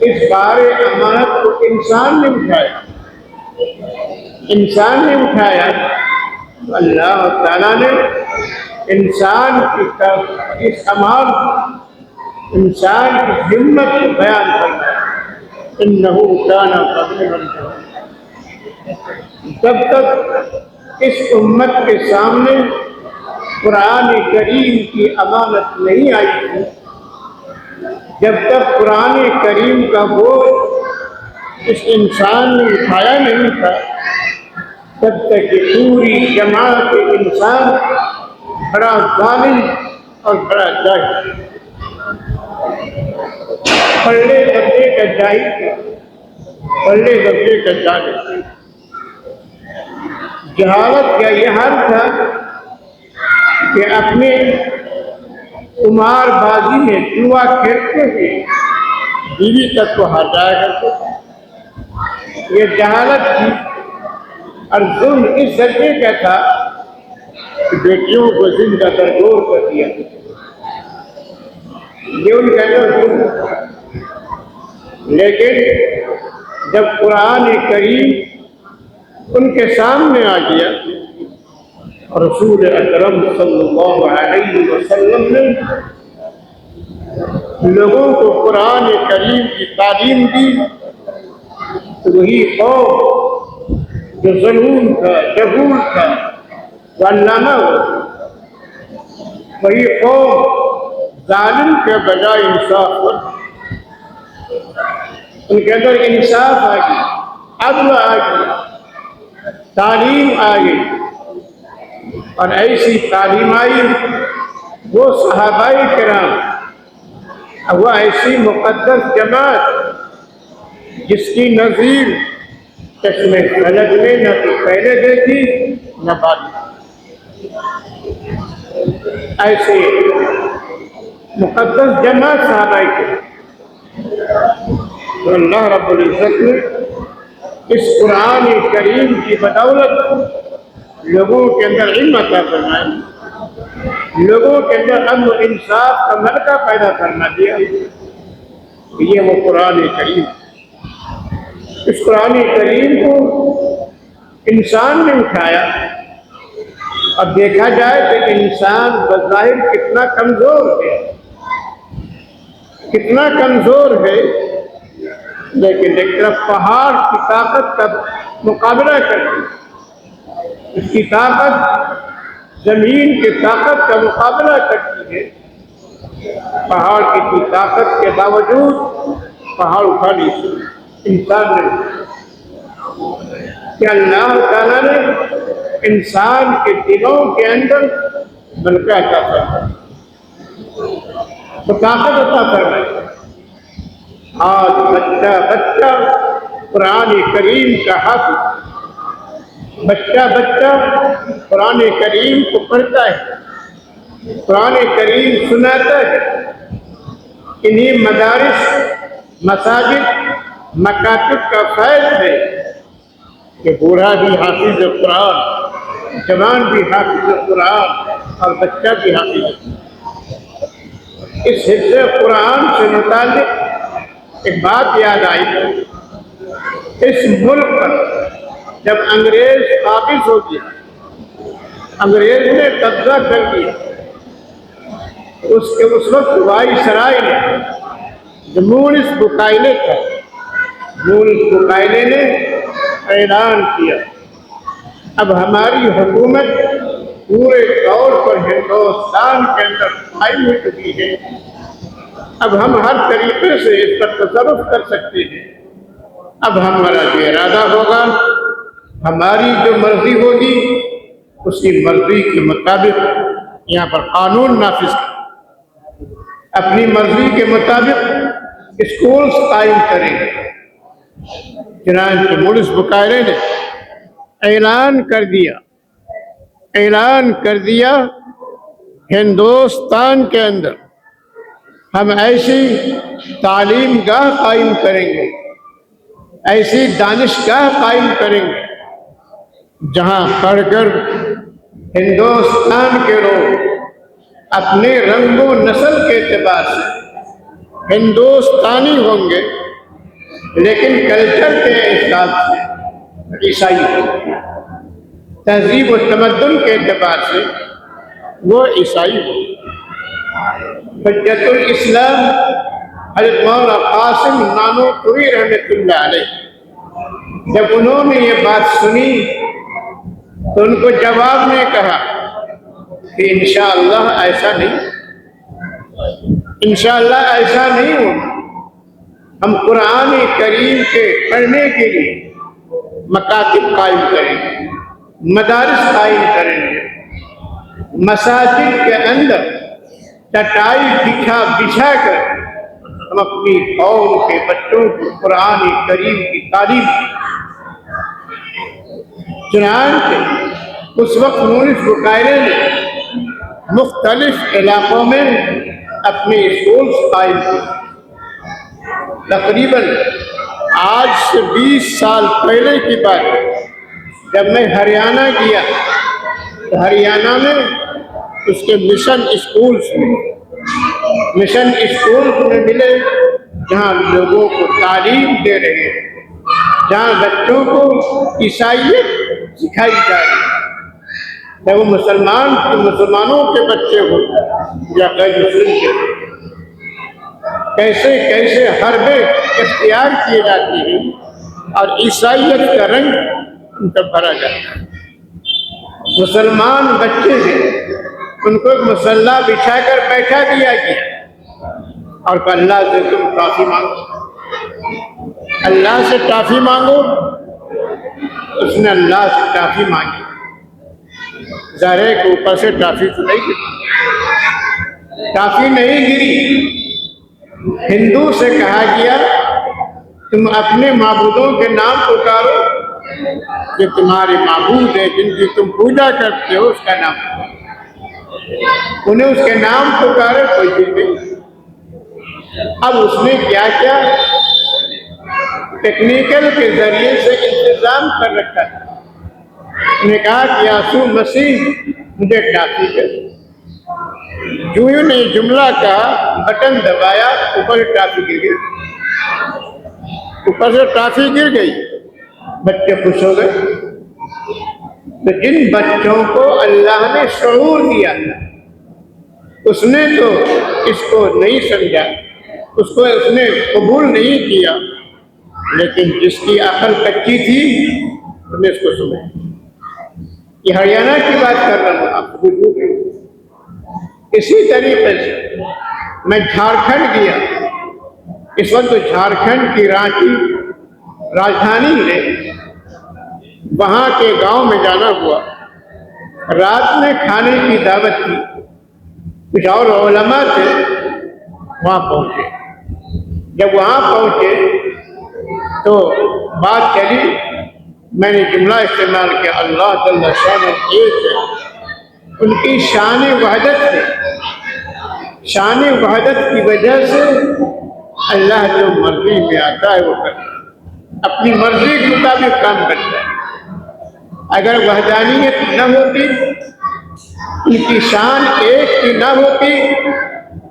اس بار امانت کو انسان نے اٹھایا، انسان نے اٹھایا۔ اللہ تعالیٰ نے انسان کی اس امانت، انسان کی ہمت کو بیان کرنا، انہو کان قدیرا۔ جب تک اس امت کے سامنے قرآن کریم کی امانت نہیں آئی تھی، جب تک قرآن کریم کا بوجھ اس انسان نے اٹھایا نہیں تھا، تب تک یہ پوری جماعت انسان بڑا ظالم اور بڑا جاہل، پلے دبے کا جاہل تھا، پلے دبے کا جاہل۔ جہالت کا یہ حال تھا کہ اپنے قمار بازی میں جوا کھیلتے ہوئے بیوی تک کو ہٹایا کرتے تھے۔ یہ جہالت تھی، اور ظلم اس درجے کا تھا کہ بیٹیوں کو زندہ درگور کر دیا۔ یہ ان کا ظلم تھا۔ لیکن جب قرآن کریم ان کے سامنے آ گیا، رسول اکرم صلی اللہ علیہ وسلم نے لوگوں کو قرآن کریم کی تعلیم دی، تو وہی قوم جو ظلم تھا، جہول تھا، علامہ ہو، وہی قوم ظالم کے بجائے انصاف ہو، ان کے اندر انصاف آ گئی، عدل آ گئی، تعلیم آ گئی۔ اور ایسی تعلیم آئی، وہ صحابہ کرام، وہ ایسی مقدس جماعت جس کی نظیر چشمے فلک میں نہ تو پہلے دیکھی نہ بعد میں، ایسے مقدس جماعت صحابہ کرام۔ تو اللہ رب العزت نے اس قرآن کریم کی بدولت لوگوں کے اندر علم عطا فرمائی، لوگوں کے اندر امن و انصاف کا ملکہ پیدا کرنا دیا۔ یہ وہ قرآن کریم، اس قرآن کریم کو انسان نے اٹھایا۔ اب دیکھا جائے کہ انسان بظاہر کتنا کمزور ہے، کتنا کمزور ہے، لیکن ایک طرف پہاڑ کی طاقت کا مقابلہ کرتی، اس کی طاقت زمین کی طاقت کا مقابلہ کرتی ہے۔ پہاڑ کی طاقت کے باوجود پہاڑ اٹھا نہیں سکتا انسان نے، کہ اللہ تعالیٰ نے انسان کے دلوں کے اندر ملکہ عطا فرمایا، تو طاقت عطا فرمائی۔ آج بچہ قرآن کریم کا حافظ، بچہ قرآن کریم کو پڑھتا ہے، قرآن کریم سناتا ہے۔ انہی مدارس، مساجد، مکاتب کا فیض ہے کہ بوڑھا بھی حافظ قرآن، جوان بھی حافظ قرآن، اور بچہ بھی حافظ قرآن۔ اس حفظ قرآن سے متعلق ایک بات یاد آئی، اس ملک پر جب انگریز قابض ہو گیا، انگریز نے قبضہ کر دیا، اس وقت وائسرائے نے، جو مونس بکائلے تھا، مونس بکائلے نے اعلان کیا، اب ہماری حکومت پورے طور پر ہندوستان کے اندر قائم ہو چکی ہے، اب ہم ہر طریقے سے اس پر تصرف کر سکتے ہیں، اب ہمارا جو ارادہ ہوگا، ہماری جو مرضی ہوگی، اسی مرضی کے مطابق یہاں پر قانون نافذ کریں، اپنی مرضی کے مطابق اسکولز قائم کریں۔ چنانچہ مونس بکائلے نے اعلان کر دیا ہندوستان کے اندر ہم ایسی تعلیم گاہ قائم کریں گے، ایسی دانشگاہ قائم کریں گے، جہاں پڑھ کر ہندوستان کے لوگ اپنے رنگ و نسل کے اعتبار سے ہندوستانی ہوں گے، لیکن کلچر کے احساس سے عیسائی ہو، تہذیب و تمدن کے اعتبار سے وہ عیسائی ہو۔ حجت الاسلام حضرت مولانا قاسم نانوتوی رحمۃ اللہ علیہ، جب انہوں نے یہ بات سنی تو ان کو جواب میں کہا کہ انشاءاللہ ایسا نہیں، انشاءاللہ ایسا نہیں ہوگا۔ ہم قرآن کریم کے پڑھنے کے لیے مکاتب قائم کریں گے، مدارس قائم کریں گے، مساجد کے اندر چٹائی بچھا کر ہم اپنی قوم کے بچوں کو قرآن کریم کی تعلیم۔ چنانچہ اس وقت مونس بکائرے نے مختلف علاقوں میں اپنے اسکولز قائم کیے۔ تقریباً آج سے 20 سال پہلے کی بات ہے، جب میں ہریانہ گیا تو ہریانہ میں اس کے مشن اسکولز میں ملے، جہاں لوگوں کو تعلیم دے رہے ہیں، جہاں بچوں کو عیسائیت سکھائی جا رہی ہے، چاہے وہ مسلمانوں کے بچے ہوں یا غیر مسلم کے، کیسے کیسے حربے اختیار کیے جاتے ہیں اور عیسائیت کا رنگ ان پر بھرا جاتا ہے۔ مسلمان بچے ہیں، ان کو ایک مسلح بچھا کر بیٹھا دیا گیا اور کہ اللہ سے تم ٹافی مانگو، اللہ سے ٹافی مانگو۔ اس نے اللہ سے ٹافی مانگی، ظاہر کے اوپر سے ٹافی تو نہیں گری، ٹافی نہیں گری۔ ہندو سے کہا گیا تم اپنے معبودوں کے نام پکارو، کہ تمہارے معبود ہے جن کی تم پوجا کرتے ہو اس کا نام پکارو۔ انہیں اس کے نام پکارے، کوئی چیز نہیں۔ اب اس نے کیا کیا، ٹیکنیکل کے ذریعے سے انتظام کر رکھا تھا۔ انہوں نے کہا کہ یسوع مسیح مجھے ٹافی کر۔ جو ہی نے جملہ کا بٹن دبایا، اوپر سے ٹافی گر گئی، اوپر سے ٹافی گر گئی، بچے خوش ہو گئے۔ تو جن بچوں کو اللہ نے شعور دیا تھا، اس نے تو اس کو نہیں سمجھا، اس نے قبول نہیں کیا، لیکن جس کی عقل کچی تھی اس نے اس کو سمجھا۔ یہ ہریانہ کی بات کر رہا ہوں، آپ کو۔ اسی طریقے سے میں جھارکھنڈ گیا، اس وقت جھارکھنڈ کی رانچی راجدھانی ہے، وہاں کے گاؤں میں جانا ہوا۔ رات میں کھانے کی دعوت تھی، کچھ اور علماء تھے، وہاں پہنچے۔ جب وہاں پہنچے تو بات چلی، میں نے جملہ استعمال کیا، اللہ جل شانہ ایک ہے۔ ان کی شان وحدت ہے، شان وحدت کی وجہ سے اللہ جو مرضی میں آتا ہے وہ کرتا ہے، اپنی مرضی کے مطابق کام کرتا ہے۔ اگر وحدانیت نہ ہوتی، ان کی شان ایک کی نہ ہوتی،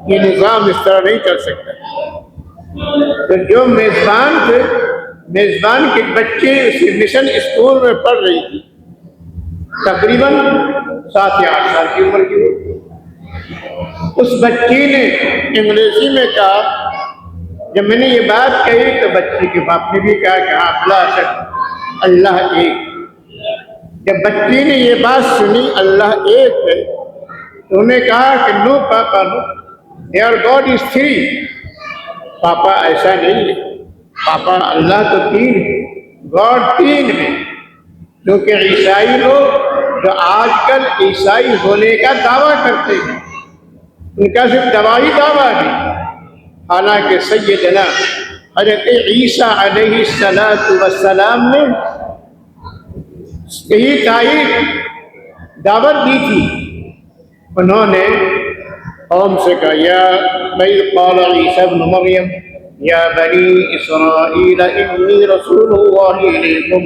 یہ نظام اس طرح نہیں چل سکتا۔ تو جو میزبان تھے، میزبان کے بچے اس مشن اسکول میں پڑھ رہی تھی، تقریباً 7 یا 8 سال کی عمر کی ہوئی۔ اس بچی نے انگریزی میں کہا، جب میں نے یہ بات کہی تو بچی کے باپ نے بھی کہا کہ ہاں لا شک اللہ ایک۔ جب بچی نے یہ بات سنی اللہ ایک ہے تو انہوں نے کہا کہ نو پاپا نو، دیئر گاڈ از 3۔ پاپا ایسا نہیں ہے، پاپا اللہ تو 3 ہے، گاڈ 3 ہے۔ کیونکہ عیسائی لوگ جو آج کل عیسائی ہونے کا دعویٰ کرتے ہیں، ان کا صرف دعوی ہے، حالانکہ سیدنا حضرت عیسیٰ علیہ السلام نے یہی تائید دعوت دی تھی۔ انہوں نے قوم سے کہا، یا وَإِذْ قَالَ عِيسَى ابْنُ مَرْيَمَ يَا بَنِي إِسْرَائِيلَ إِنِّي رَسُولُ اللَّهِ إِلَيْكُمْ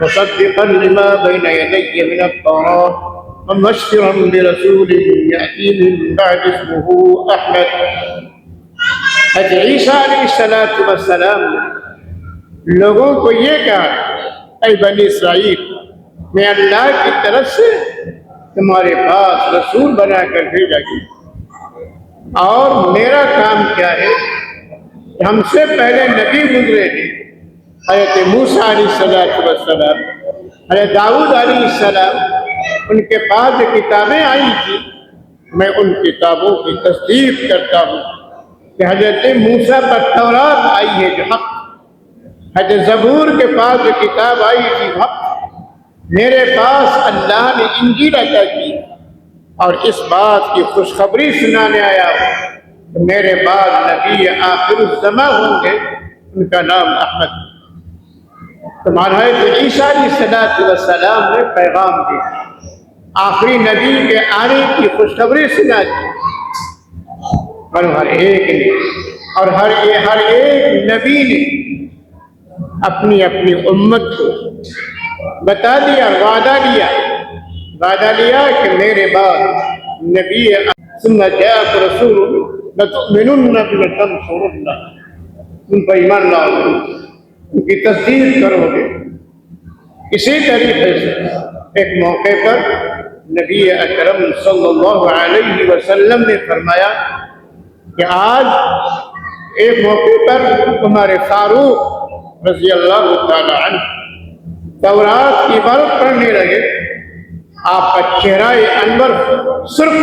مُصَدِّقًا لِمَا بَيْنَ يَدَيَّ مِنَ التَّوْرَاةِ وَمُبَشِّرًا بِرَسُولٍ يَأْتِي مِن بَعْدِي اسْمُهُ أَحْمَدُ۔ حضرت عیسیٰ علیہ السلام نے لوگوں کو یہ کہا اے بنی اسرائیل میں اللہ کی طرف سے تمہارے پاس رسول بنا کر بھیجا گیا، اور میرا کام کیا ہے کہ ہم سے پہلے نبی گزرے ہیں، حضرت موسیٰ علیہ السلام، حضرت داؤد علیہ السلام، ان کے پاس جو کتابیں آئی تھی میں ان کتابوں کی تصدیق کرتا ہوں کہ حضرت موسیٰ پر تورات آئی ہے جو حق، حضرت زبور کے پاس جو کتاب آئی تھی حق، میرے پاس اللہ نے انجیل عطا کی، اور اس بات کی خوشخبری سنانے آیا ہوں کہ میرے بعد نبی آخر الزماں ہوں گے، ان کا نام احمد۔ تو حضرت عیسیٰ علیہ السلام نے پیغام دیا، آخری نبی کے آنے کی خوشخبری سنا دی، اور ہر ایک نے اور ہر ایک نبی نے اپنی اپنی امت کو بتا دیا، وعدہ لیا کہ میرے بعد نبی ثم جاءکم رسول لتؤمنن به لتنصرنہ، ان پر ایمان لاؤ گے، ان کی تصدیق کرو گے۔ اسی طریقے سے ایک موقع پر نبی اکرم صلی اللہ علیہ وسلم نے فرمایا کہ آج ایک موقع پر تمہارے فاروق رضی اللہ تعالی عنہ تورات کی عبارت پڑھنے لگے، آپ کا چہرہ انور سرخ۔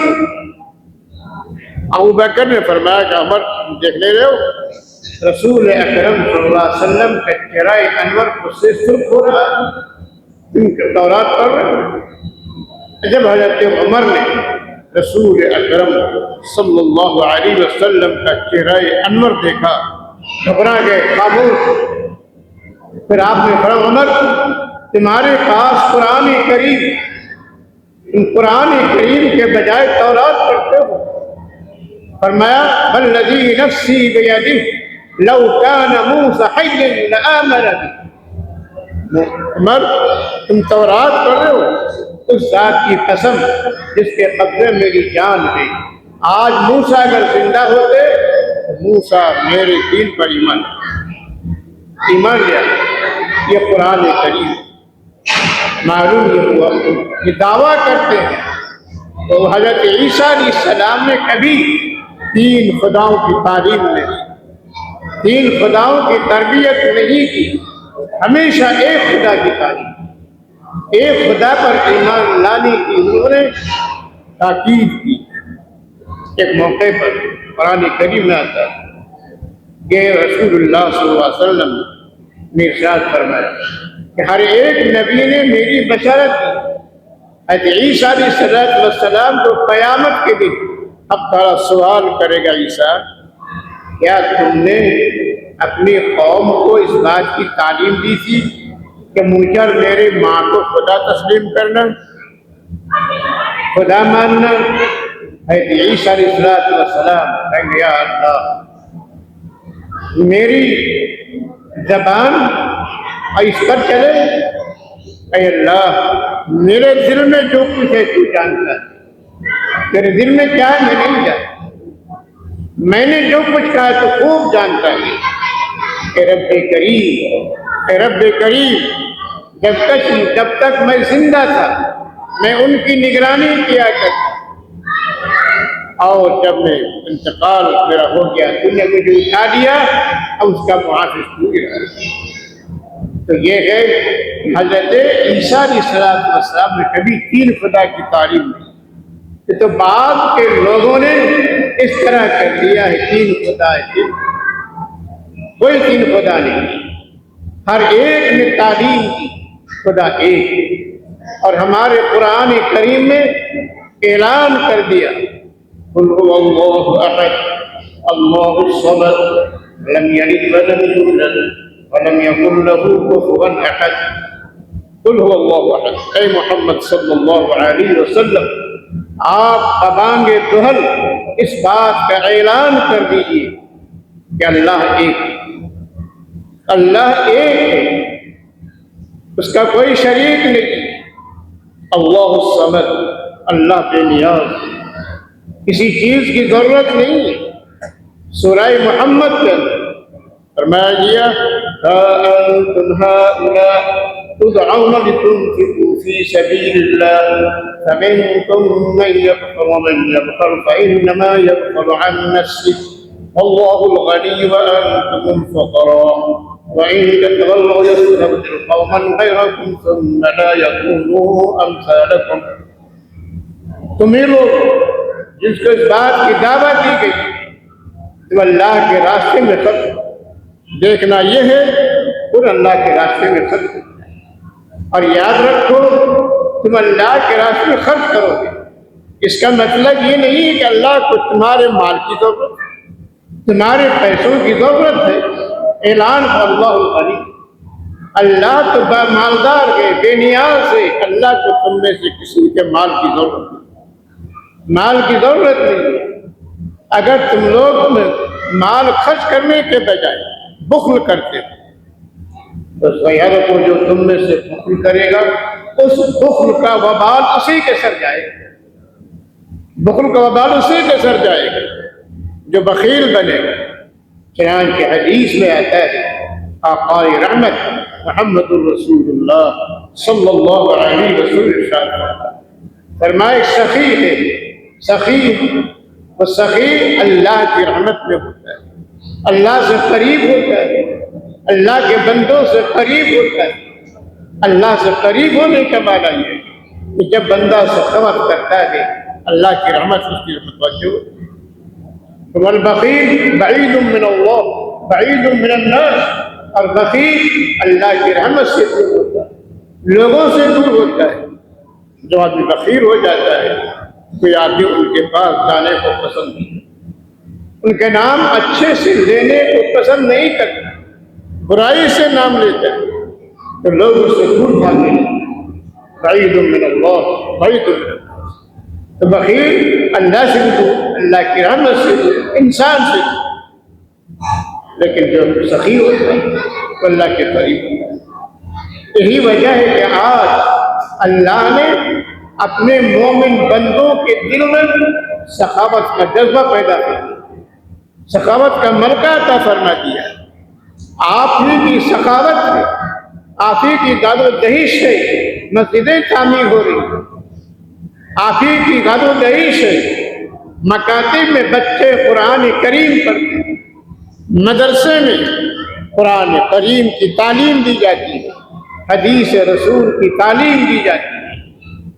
ابو بکر نے فرمایا کہ عمر دیکھ لے رہے ہو، رسول اکرم صلی اللہ علیہ وسلم کا چہرہ انور اس سے سرخ ہو رہا ہے، ان کے تورات پڑھ رہے ہیں۔ جب حضرت عمر نے رسول اکرم صلی اللہ علیہ وسلم کا چہرہ انور دیکھا، گھبرا گئے، خاموش۔ پھر آپ نے فرمایا عمر تمہارے پاس قرآن کریم، ان قرآن کریم کے بجائے تورات پڑھتے ہو؟ فرمایا والذی نفسی بیدہ لو کان موسیٰ حیا لآمن بہ۔ عمر تم تورات پڑھ رہے ہو؟ اس ذات کی قسم جس کے قبضے میری جان ہے، آج موسیٰ اگر زندہ ہوتے تو موسیٰ میرے دین پر ایمان لیا۔ یہ قرآن کریم معلوم یہ ہوا یہ دعویٰ کرتے ہیں تو حضرت عیسیٰ علیہ السلام نے کبھی تین خداؤں کی تعلیم نہیں، تین خداؤں کی تربیت نہیں کی، ہمیشہ ایک خدا کی تعلیم، ایک خدا پر ایمان لانے کی انہوں نے تاکید کی۔ ایک موقع پر قرآن کریم میں آتا ہے کہ رسول اللہ صلی اللہ علیہ وسلم نے ارشاد فرمایا کہ ہر ایک نبی نے میری بشارت کی۔ حضرت عیسیٰ علیہ السلام کو قیامت کے دن اب بڑا سوال کرے گا، عیسیٰ کیا تم نے اپنی قوم کو اس بات کی تعلیم دی تھی کہ مجھے اور میرے ماں کو خدا تسلیم کرنا، خدا ماننا؟ حضرت عیسیٰ علیہ السلام کہیں گے یا اللہ میری زبان اور اس پر چلے، اے اللہ میرے دل میں جو کچھ ہے تو جانتا ہے، تیرے دل میں کیا ہے میں نہیں جانتا، میں نے جو کچھ کہا تو خوب جانتا ہے۔ اے رب کریم، اے رب کریم، جب تک میں زندہ تھا میں ان کی نگرانی کیا کرتا، اور جب میں انتقال میرا ہو گیا تو نے مجھے اٹھا دیا، اب اس کا محافظ تو گیا۔ تو یہ ہے حضرت عیسیٰ علیہ السلام نے کبھی تین خدا کی تعلیم دی، تو بعد کے لوگوں نے اس طرح کر دیا ہے تین خدا ہے، تین کوئی تین خدا نہیں، ہر ایک نے تعلیم کی خدا ایک۔ اور ہمارے قرآن کریم میں اعلان کر دیا قل هو اللہ احد اللہ الصمد لم یلد ولم یولد ولم یکن له کفوا احد۔ قل هو اللہ احد، اے محمد صلی اللہ علیہ وسلم آپ ببانگ دہل اس بات کا اعلان کر دیجیے کہ اللہ ایک ہے، اللہ ایک ہے، اس کا کوئی شریک نہیں۔ اللہ الصمد، اللہ بے نیاز، کسی چیز کی ضرورت نہیں ہے۔ سورہ محمد کے اندر فرمایا گیا ها أنتم هؤلاء تدعون لتنفقوا في سبيل الله فمنكم من يبخل ومن يبخل فإنما يبخل عن نفسه والله الغني وأنتم الفقراء وإن تتولوا يستبدل قوما غيركم ثم لا يكونوا أمثالكم. تمہیں لوگ جس کو اس بات کی دعوت دی گئی تو اللہ کے راستے میں خرچ دیکھنا یہ ہے اور اللہ کے راستے میں خرچ کرنا. اور یاد رکھو تم اللہ کے راستے میں خرچ کرو گے اس کا مطلب یہ نہیں ہے کہ اللہ کو تمہارے مال کی ضرورت تمہارے پیسوں کی ضرورت ہے. اعلان اللہ الغنی اللہ تو مالدار ہے بے نیاز ہے. اللہ کو تم میں سے کسی کے مال کی ضرورت نہیں مال کی ضرورت نہیں ہے. اگر تم لوگ مال خرچ کرنے کے بجائے بخل کرتے تو یاد رکھو جو تم میں سے بخل کرے گا اس بخل کا وبال اسی کے سر جائے گا. بخل کا وبال اسی کے سر جائے گا جو بخیل بنے گا. چنانچہ حدیث میں آتا ہے آقا رحمت محمد الرسول اللہ صلی اللہ علیہ وسلم فرمائے سخی ہے سخی وہ سخی اللہ کی رحمت میں ہوتا ہے اللہ سے قریب ہوتا ہے اللہ کے بندوں سے قریب ہوتا ہے. اللہ سے قریب ہونے کا معنی یہ ہے کہ جب بندہ سخاوت کرتا ہے اللہ کی رحمت اس کی متوجہ ہوتی ہے. والبخیل بعید من اللہ بعید من الناس اور بخیل اللہ کی رحمت سے دور ہوتا ہے لوگوں سے دور ہوتا ہے. جو آدمی بخیل ہو جاتا ہے کوئی آدمی ان کے پاس جانے کو پسند نہیں ان کے نام اچھے سے لینے کو پسند نہیں کرتا برائی سے نام لیتا ہے تو لوگ اس سے دور بھاگے بعید من اللہ بعید من اللہ. تو بخیل اللہ سے دور اللہ کی رحمت سے دور انسان سے دور. لیکن جو سخی ہوتا ہے وہ اللہ کے قریب ہوتا ہے. یہی وجہ ہے کہ آج اللہ نے اپنے مومن بندوں کے دل میں سخاوت کا جذبہ پیدا کر دیا سخاوت کا ملکہ عطا فرما دیا. آپ ہی کی سخاوت سے آپ ہی کی داد و دہیش سے مسجدیں تعمیر ہو رہی آپ ہی کی داد و دہیش سے مکاتب میں بچے قرآن کریم پڑھتے ہیں مدرسے میں قرآن کریم کی تعلیم دی جاتی ہے حدیث رسول کی تعلیم دی جاتی ہے.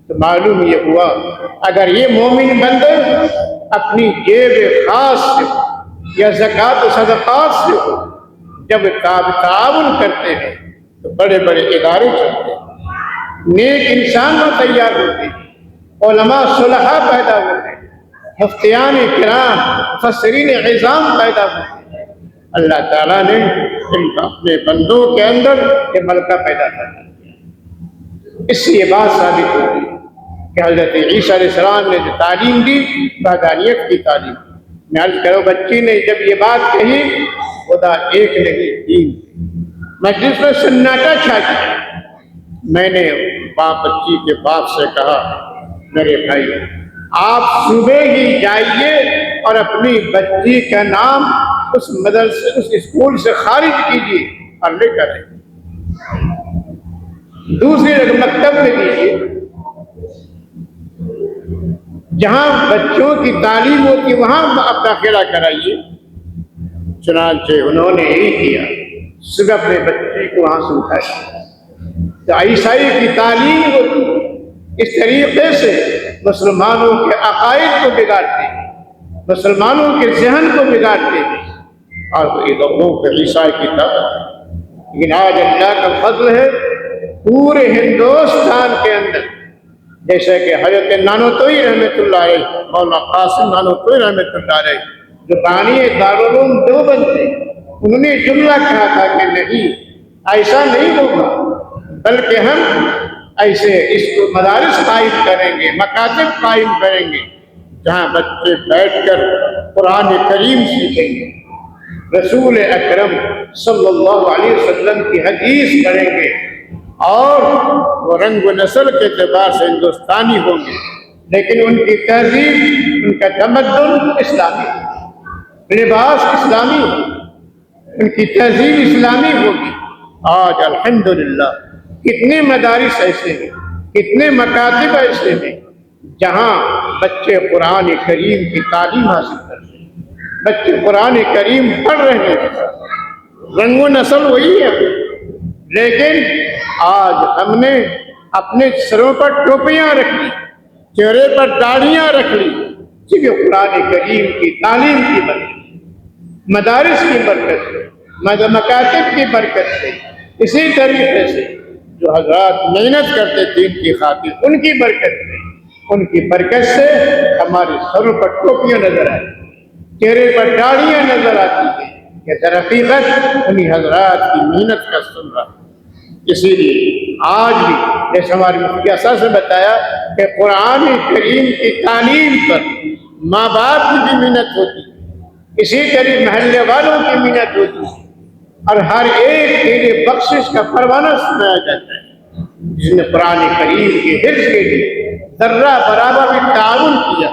تو معلوم یہ ہوا اگر یہ مومن بندے اپنی جیب خاص سے یا زکوٰۃ و صدقات سے ہو جب تعاون کرتے ہیں تو بڑے بڑے ادارے چلتے ہیں نیک انسان وہ تیار ہوتے ہیں علماء صلحاء پیدا ہوتے ہیں مفتیان کرام مفسرین عظام پیدا ہوتے ہیں. اللہ تعالیٰ نے اپنے بندوں کے اندر یہ ملکہ پیدا کر دیا. اس سے یہ بات ثابت ہوتی ہے کہ حضرت عیسیٰ علیہ السلام نے جو تعلیم دی وحدانیت کی تعلیم. میں عرض کرو بچی نے جب یہ بات کہی خدا ایک نہیں تین مجلس میں سناٹا چھا گیا. میں نے بچی کے باپ سے کہا میرے بھائی آپ صبح ہی جائیے اور اپنی بچی کا نام اس مدرسے اس اسکول سے خارج کیجیے اور لے کر دوسری مکتب میں دیجیے جہاں بچوں کی تعلیم ہوتی وہاں آپ داخلہ کرائیے. چنانچہ انہوں نے یہی کیا صبح اپنے بچے کو وہاں سے اٹھایا. تو عیسائی کی تعلیم ہوتی اس طریقے سے مسلمانوں کے عقائد کو بگاڑتے ہیں مسلمانوں کے ذہن کو بگاڑتے ہیں اور یہ لوگوں کے عیسائی کی طرف. لیکن آج اللہ کا فضل ہے پورے ہندوستان کے اندر جیسے کہ حضرت نانوتوئی رحمۃ اللہ علیہ مولانا قاسم نانوتوئی رحمۃ اللہ علیہ جو بانی دارالعلوم دیوبند تھے انہوں نے جملہ کہا تھا کہ نہیں ایسا نہیں ہوگا بلکہ ہم ایسے اس کو مدارس قائم کریں گے مکاتب قائم کریں گے جہاں بچے بیٹھ کر قرآن کریم سیکھیں گے رسول اکرم صلی اللہ علیہ وسلم کی حدیث پڑھیں گے اور وہ رنگ و نسل کے اعتبار سے ہندوستانی ہوں گے لیکن ان کی تہذیب ان کا تمدن اسلامی لباس اسلامی ان کی تہذیب اسلامی ہوگی۔ آج الحمدللہ کتنے مدارس ایسے ہیں، کتنے مکاتب ایسے ہیں جہاں بچے قرآن کریم کی تعلیم حاصل کر رہے ہیں، بچے قرآن کریم پڑھ رہے ہیں، رنگ و نسل وہی ہے، لیکن آج ہم نے اپنے سروں پر ٹوپیاں رکھ لی، چہرے پر داڑھیاں رکھ لی، صرف قرآن کریم کی تعلیم کی برکت، مدارس کی برکت سے، مکاتب کی برکت سے، اسی طریقے سے جو حضرات محنت کرتے دین کی خاطر ان کی برکت سے، ان کی برکت سے ہمارے سروں پر ٹوپیاں نظر آتی ہیں، چہرے پر داڑھیاں نظر آتی ہیں، کہ در حقیقت انہی حضرات کی محنت کا ثمرہ۔ اسی لیے آج بھی جیسے ہماری مفتی اساس نے بتایا کہ قرآن کریم کی تعلیم پر ماں باپ کی بھی محنت ہوتی ہے، اسی طرح محلے والوں کی محنت ہوتی ہے، اور ہر ایک کے لیے بخشش کا پروانہ سنایا جاتا ہے، جس نے قرآن کریم کے حفظ کے لیے ذرہ برابر بھی تعاون کیا۔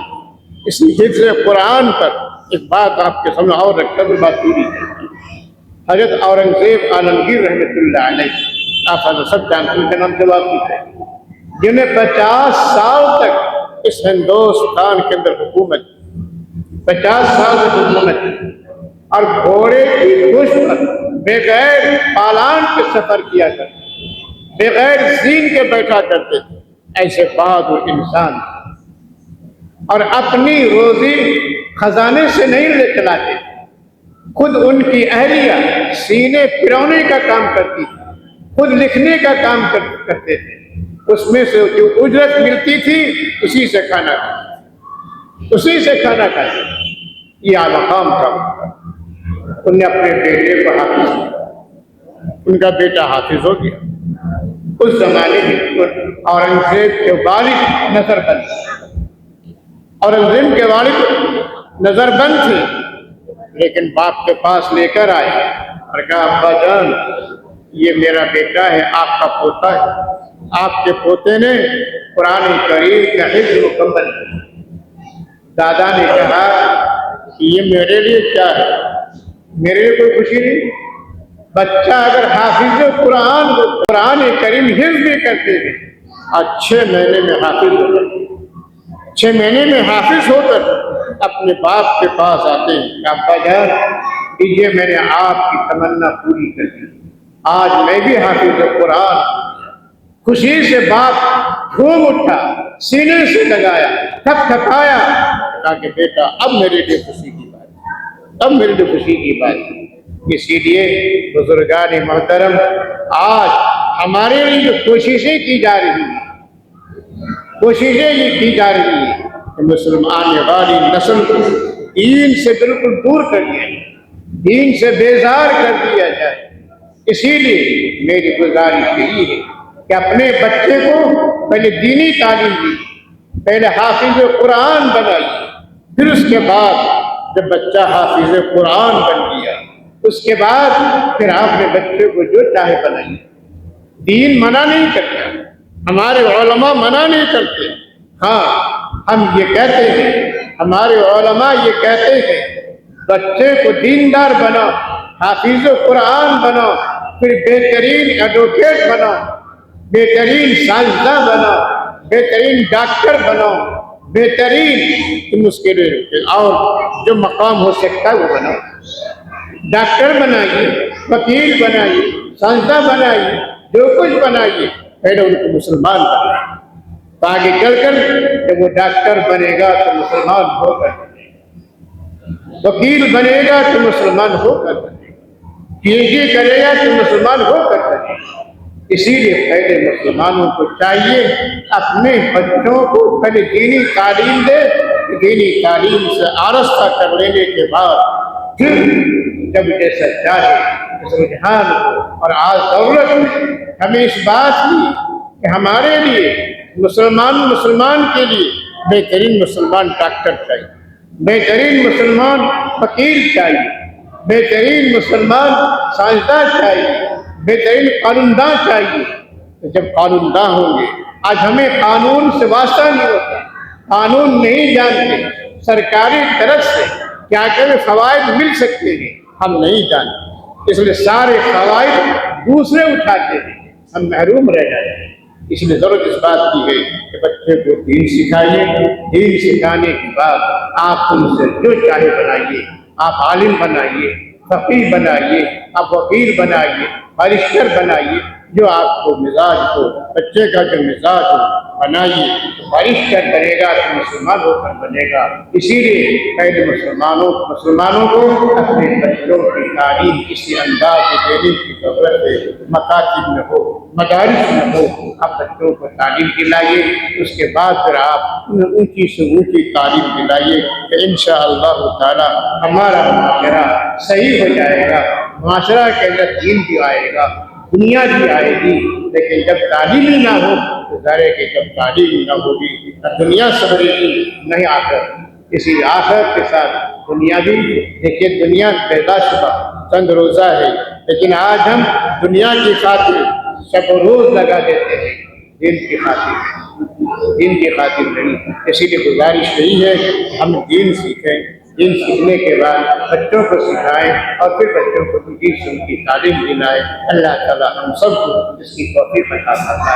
اس حفظ قرآن پر ایک بات آپ کے سامنے اور رکھ کر بات پوری کرتی ہے۔ حضرت اورنگزیب عالمگیر رحمۃ اللہ علیہ، آپ حضرت سب جانتے ہیں، ان کے نام سے واقف ہے، جنہیں 50 سال تک اس ہندوستان کے اندر حکومت، 50 سال تک حکومت، اور گھوڑے کی پشت پر بغیر پالان کے سفر کیا کرتے، بغیر زین کے بیٹھا کرتے تھے، ایسے بہادر انسان، اور اپنی روزی خزانے سے نہیں لے چلاتے، خود ان کی اہلیہ سینے پرونے کا کام کرتی تھی، خود لکھنے کا کام کرتے تھے، اس میں سے جو اجرت ملتی تھی اسی سے کھانا کھاتے، اسی سے کھانا کھاتے۔ یہ اعلیٰ مقام تھا۔ ان نے اپنے بیٹے کو حافظ کیا، ان کا بیٹا حافظ ہو گیا۔ اس زمانے میں اورنگزیب کے والد نظر بند تھے، اورنگزیب کے والد نظر بند تھے، لیکن باپ کے پاس لے کر آئے اور کہا ابا جان یہ میرا بیٹا ہے، آپ کا پوتا ہے، آپ کے پوتے نے قرآن کریم کا حفظ مکمل کیا۔ دادا نے کہا یہ میرے لیے کیا ہے، میرے لیے کوئی خوشی نہیں، بچہ اگر حافظ قرآن کریم حفظ بھی کرتے ہیں، 6 مہینے میں حافظ ہو کر 6 مہینے میں حافظ ہو کر اپنے باپ کے پاس آتے ہیں کہ ابا جان دیجیے میں نے آپ کی تمنا پوری کر دی، آج میں بھی حافظ قرآن۔ خوشی سے باپ جھوم اٹھا، سینے سے لگایا، تھپ تھپایا، کہا کہ بیٹا اب میرے لیے خوشی کی بات ہے، اب میرے لیے خوشی کی بات ہے۔ اسی لیے بزرگان محترم آج ہمارے لیے جو کوششیں کی جا رہی ہیں، کوششیں یہ کی جا رہی ہیں کہ مسلمان والی نسل کو دین سے بالکل دور کر دیا جائے، دین سے بیزار کر دیا جائے۔ اسی لیے میری گزارش یہی ہے کہ اپنے بچے کو پہلے دینی تعلیم دی، پہلے حافظ قرآن بنائیے، پھر اس کے بعد جب بچہ حافظ قرآن بن گیا اس کے بعد پھر آپ نے بچے کو جو چاہے بنائیے۔ دین منع نہیں کرتا، ہمارے علماء منع نہیں کرتے، ہاں ہم یہ کہتے ہیں، ہمارے علماء یہ کہتے ہیں بچے کو دیندار بناؤ، حافظ قرآن بناؤ، پھر بہترین ایڈوکیٹ بناؤ، بہترین سائنسداں بناؤ، بہترین ڈاکٹر بناؤ، بہترین تم اس کے لیے اور جو مقام ہو سکتا ہے وہ بناؤ، ڈاکٹر بنائیے، وکیل بنائیے، سائنسداں بنائیے، جو کچھ بنائیے، پہلے ان کو مسلمان بنائیے، تو آگے چل کر جب وہ ڈاکٹر بنے گا تو مسلمان ہو کر بنے گا، وکیل بنے گا تو مسلمان ہو کر بنے گا، پی ایچ ڈی کرے گا تو مسلمان ہو کر بنے گا۔ اسی لیے پہلے مسلمانوں کو چاہیے اپنے بچوں کو پہلے دینی تعلیم دے، دینی تعلیم سے آراستہ کر لینے کے بعد پھر جب جیسا چاہے اس رجحان کو۔ اور آج دولت نے ہمیں اس بات کی کہ ہمارے لیے مسلمان کے لیے بہترین مسلمان ڈاکٹر چاہیے، بہترین مسلمان وکیل چاہیے، بہترین مسلمان سائنسداں چاہیے، بہترین قانون داں چاہیے۔ تو جب قانون داں ہوں گے، آج ہمیں قانون سے واسطہ نہیں ہوتا، قانون نہیں جانتے، سرکاری طرف سے کیا کیا فوائد مل سکتے ہیں ہم نہیں جانتے، اس لیے سارے فوائد دوسرے اٹھاتے ہیں، ہم محروم رہ جاتے ہیں۔ اس لیے ضرورت اس بات کی ہے کہ بچے کو دین سکھائیے، دین سکھانے کے بعد آپ ان سے جو چاہے بنائیے، آپ عالم بنائیے، فقیہ بنائیے، آپ وکیل بنائیے، بارسٹر بنائیے، جو آپ کو مزاج ہو، بچے کا جو مزاج ہو بنائیے۔ تو بارسٹر بنے گا تو مسلمان ہو کر بنے گا۔ اسی لیے پہلے مسلمانوں کو اپنے بچوں کی تعلیم کسی انداز میں دینے کی ضرورت ہے۔ مکاتب میں ہو، مدارس میں ہو، آپ بچوں کو تعلیم دلائیے، اس کے بعد پھر آپ انہیں اونچی سے اونچی تعلیم دلائیے کہ انشاءاللہ تعالی ہمارا معاشرہ صحیح ہو جائے گا۔ معاشرہ کے اندر دین بھی آئے گا، دنیا بھی آئے گی۔ لیکن جب تعلیم ہی نہ ہو تو ظاہر ہے کہ جب تعلیم ہی نہ ہوگی نہ دنیا سبرے گی نہیں آخرت۔ اسی آخرت کے ساتھ دنیا بھی دیکھیے، دنیا پیدا شدہ چند روزہ ہے، لیکن آج ہم دنیا کی خاطر شب و روز لگا دیتے ہیں، دین کی خاطر نہیں۔ اسی لیے گزارش یہی ہے کہ ہم دین سیکھیں، دین سیکھنے کے بعد بچوں کو سکھائیں اور پھر بچوں کو ان کی تعلیم دلائیں۔ اللہ تعالی ہم سب کو اس کی توفیق عطا فرمائے۔